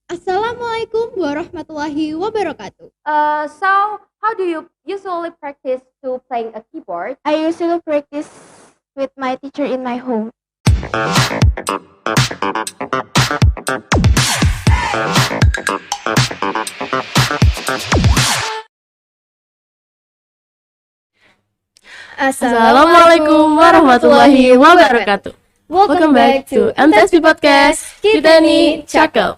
Assalamualaikum warahmatullahi wabarakatuh. So how do you usually practice to playing a keyboard? I usually practice with my teacher in my home. Assalamualaikum warahmatullahi wabarakatuh. Welcome back to MTsB Podcast. Kita nih cakep.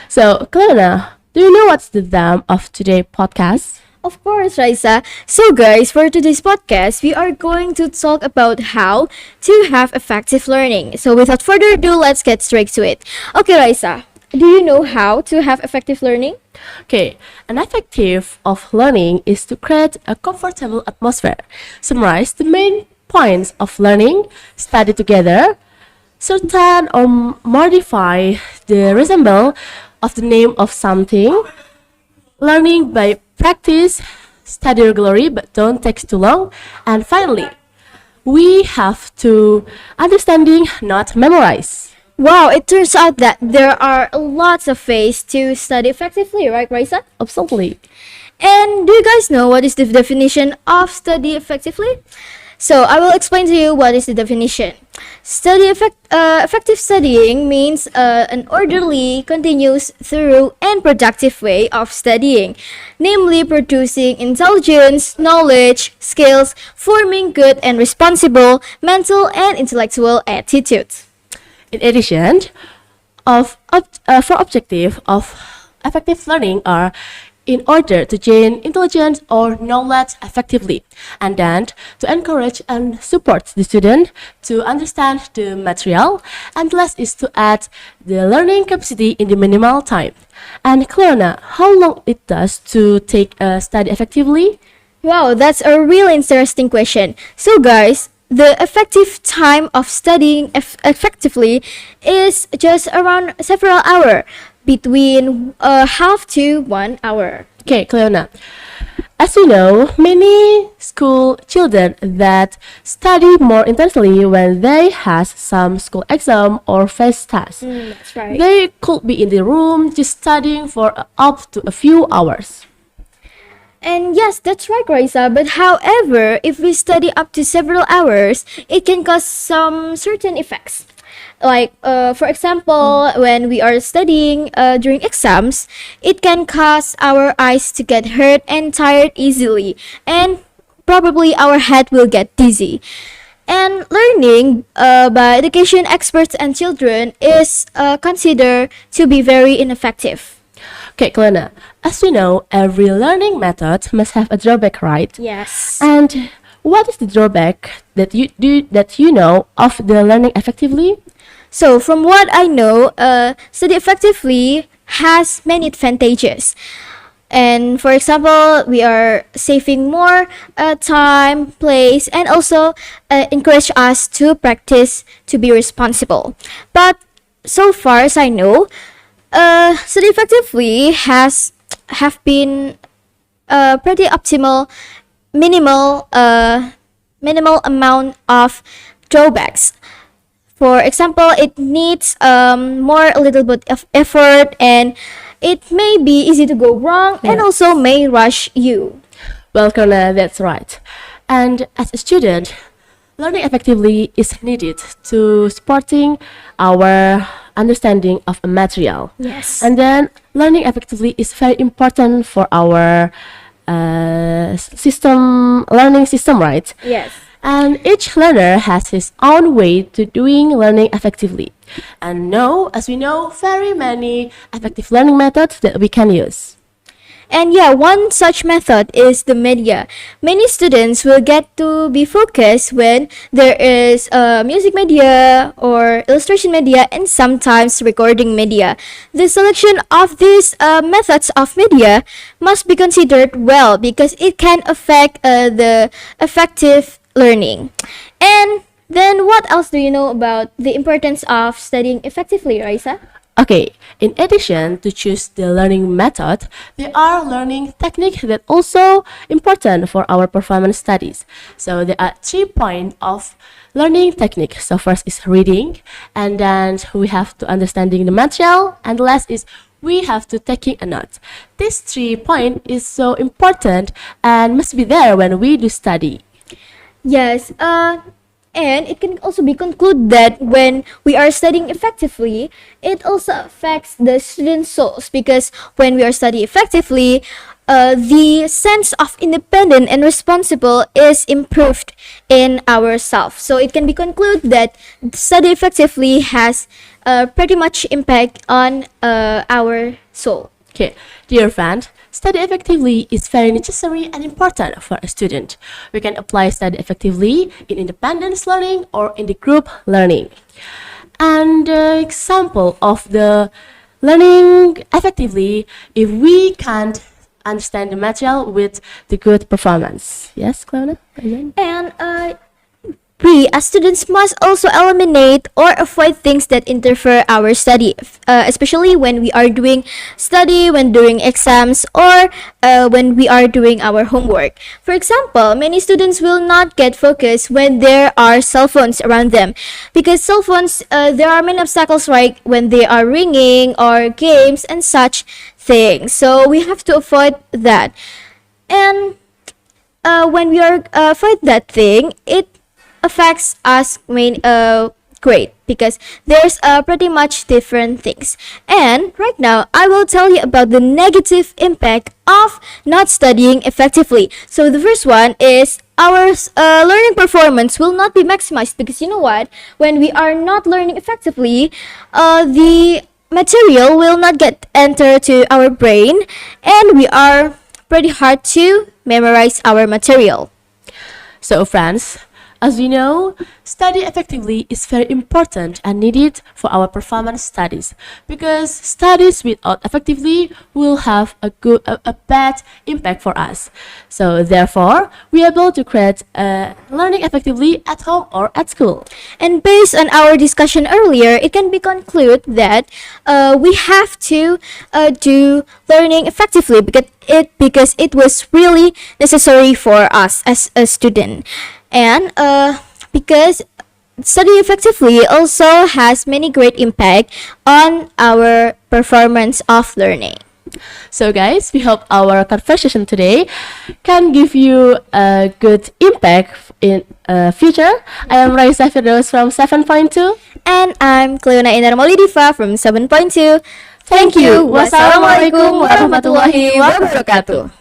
So, Cleona, do you know what's the theme of today's podcast? Of course, Raisa. So, guys, for today's podcast, we are going to talk about how to have effective learning. So, without further ado, let's get straight to it. Okay, Raisa, do you know how to have effective learning? Okay, an objective of learning is to create a comfortable atmosphere, summarize the main points of learning, study together, certain or modify the resemble of the name of something, learning by practice, study regularly but don't take too long, and finally, we have to understanding, not memorize. Wow, it turns out that there are lots of ways to study effectively, right, Raisa? Absolutely. And do you guys know what is the definition of study effectively? So I will explain to you what is the definition. Effective studying means an orderly, continuous, thorough, and productive way of studying, namely producing intelligence, knowledge, skills, forming good and responsible mental and intellectual attitudes. In addition, for objective of effective learning are in order to gain intelligence or knowledge effectively, and then to encourage and support the student to understand the material, and last is to add the learning capacity in the minimal time. And Cleona, how long it does to take a study effectively? Wow, that's a really interesting question. So, guys, the effective time of studying effectively is just around several hours, between half to 1 hour. Okay, Cleona. As we know, many school children that study more intensely when they has some school exam or face test. That's right. They could be in the room just studying for up to a few hours. And yes, that's right, Raisa. But however, if we study up to several hours, it can cause some certain effects. Like, for example, when we are studying during exams, it can cause our eyes to get hurt and tired easily, and probably our head will get dizzy. And learning by education experts and children is considered to be very ineffective. Okay, Cleona. As we know, every learning method must have a drawback, right? Yes. And what is the drawback that you know of the learning effectively? So, from what I know, study effectively has many advantages. And for example, we are saving more time, place, and also encourage us to practice to be responsible. But so far as I know, study effectively have been pretty optimal, minimal, minimal amount of drawbacks. For example, it needs more a little bit of effort, and it may be easy to go wrong, and Yes. also may rush you. Well, Cleona, that's right. And as a student, learning effectively is needed to supporting our understanding of a material. Yes. And then learning effectively is very important for our learning system, right? Yes. And each learner has his own way to doing learning effectively. And now, as we know, very many effective learning methods that we can use. And yeah, one such method is the media. Many students will get to be focused when there is music media or illustration media and sometimes recording media. The selection of these methods of media must be considered well because it can affect the effective learning. And then what else do you know about the importance of studying effectively, Raisa? Okay, in addition to choose the learning method, there are learning techniques that also important for our performance studies. So there are 3 points of learning technique. So first is reading, and then we have to understanding the material, and the last is we have to taking a note. This 3 point is so important and must be there when we do study. Yes, and it can also be concluded that when we are studying effectively, it also affects the student's souls, because when we are studying effectively, the sense of independent and responsible is improved in ourselves. So it can be concluded that study effectively has pretty much impact on our soul. Okay, dear friend, study effectively is very necessary and important for a student. We can apply study effectively in independence learning or in the group learning. And the example of the learning effectively, if we can't understand the material with the good performance. Yes, Cleona? And we as students must also eliminate or avoid things that interfere our study, especially when we are doing study, when doing exams, or when we are doing our homework. For example, many students will not get focused when there are cell phones around them, because cell phones, there are many obstacles, right, when they are ringing or games and such things. So we have to avoid that. And when we are avoid that thing, it affects us great, because there's pretty much different things. And right now I will tell you about the negative impact of not studying effectively. So the first one is our learning performance will not be maximized, because you know what, when we are not learning effectively, the material will not get enter to our brain, and we are pretty hard to memorize our material. So friends, as we know, study effectively is very important and needed for our performance studies, because studies without effectively will have a bad impact for us. So therefore, we are able to create learning effectively at home or at school. And based on our discussion earlier, it can be concluded that we have to do learning effectively, because it was really necessary for us as a student. And because study effectively also has many great impact on our performance of learning. So guys, we hope our conversation today can give you a good impact in future. I am Raisah Firdaus from 7.2. And I'm Cleona and Raisah from 7.2. Thank you. Wassalamualaikum warahmatullahi wabarakatuh.